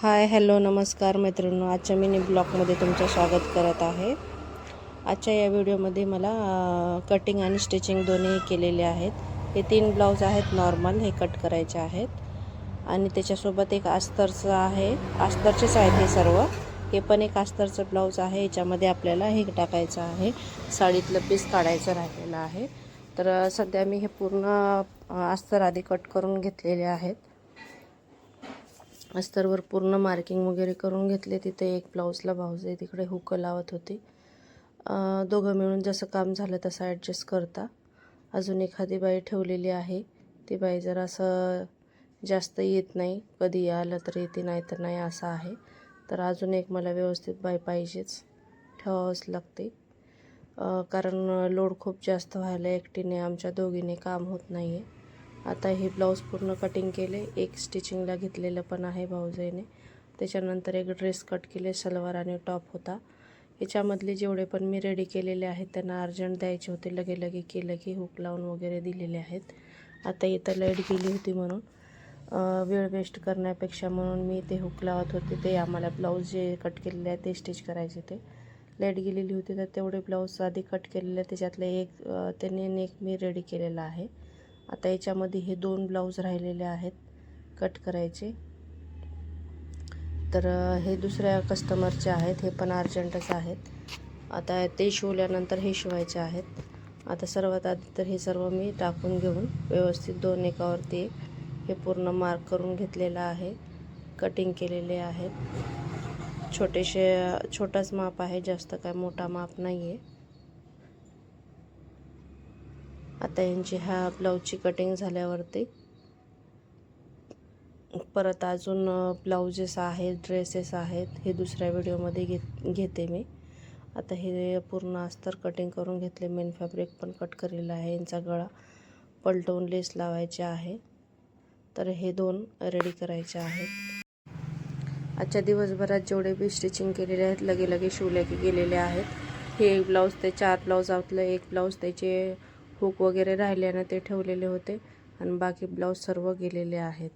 Hi hello नमस्कार मैत्रिणींनो, आजच्या मिनी ब्लॉगमध्ये तुमचं स्वागत करत आहे। आजच्या या व्हिडिओमध्ये मला कटिंग आणि स्टिचिंग दोन्ही केलेले आहेत। हे 3 ब्लाउज आहेत नॉर्मल, हे कट करायचे आहेत आणि त्याच्यासोबत एक अस्तरचं आहे, अस्तरचेच आहेत हे सर्व। हे पण एक अस्तरचं ब्लाउज आहे, याच्यामध्ये आपल्याला हे टाकायचं आहे, साडीतलं पीस काढायचं राहिलेलं आहे। तर सध्या मी हे पूर्ण अस्तर आधी कट करून घेतलेले आहेत। अस्तरवर पूर्ण मार्किंग वगैरे करून घेतले। तिथे एक ब्लाउजला भाऊज आहे, तिकडे हुक लावत होती। दोघं मिळून जसं काम झालं तसं ॲडजस्ट करता। अजून एखादी बाई ठेवलेली आहे, ती बाई जरा असं जास्त येत नाही, कधी आलं तर येते नाही तर नाही असं आहे। तर अजून एक मला व्यवस्थित बाई पाहिजेच, ठेवावंच लागते, कारण लोड खूप जास्त व्हायला एकटीने आमच्या दोघीने काम होत नाही आहे। आता हे ब्लाऊज पूर्ण कटिंग केले, एक स्टिचिंगला घेतलेलं पण आहे भाऊजाईने। त्याच्यानंतर एक ड्रेस कट केले, सलवार आणि टॉप होता। याच्यामधले जेवढे पण मी रेडी केलेले आहेत त्यांना अर्जंट द्यायचे होते, लगे केलं की हुक लावून वगैरे दिलेले आहेत। आता इथं लाईट गेली होती म्हणून वेळ वेस्ट करण्यापेक्षा म्हणून मी ते हुक लावत होते। ते आम्हाला ब्लाऊज जे कट केलेले आहे ते स्टिच करायचे ते। लाईट गेलेली होती तर तेवढे ब्लाऊज आधी कट केलेले, त्याच्यातले एक त्यांनी एक मी रेडी केलेला आहे। आता याच्यामध्ये हे 2 ब्लाऊज राहिलेले आहेत कट करायचे। तर हे दुसऱ्या कस्टमरचे आहेत, हे पण अर्जंटच आहेत। आता ते शिवल्यानंतर हे शिवायचे आहेत। आता सर्वात आधी तर हे सर्व मी टाकून घेऊन व्यवस्थित 2 एकावरती एक हे पूर्ण मार्क करून घेतलेलं आहे, कटिंग केलेले आहेत। छोटाच माप आहे, जास्त काय मोठा माप नाही आहे। आता यांची ह्या ब्लाऊजची कटिंग झाल्यावरती परत अजून ब्लाउजेस आहेत, ड्रेसेस आहेत, हे दुसऱ्या व्हिडिओमध्ये घेते मी। आता हे पूर्ण अस्तर कटिंग करून घेतले, मेन फॅब्रिक पण कट केलेला आहे, यांचा गळा पलटवून लेस लावायचे आहे। तर हे 2 रेडी करायचे आहेत। आजच्या दिवसभरात जेवढे बी स्टिचिंग केलेले आहेत लगे शिवले की गेलेले आहेत। हे एक ब्लाऊज ते 4 ब्लाऊज आवतलं, एक ब्लाऊज त्याचे हुक वगैरे राहिल्याने ते ठेवलेले होते आणि बाकी ब्लाऊज सर्व गेलेले आहेत।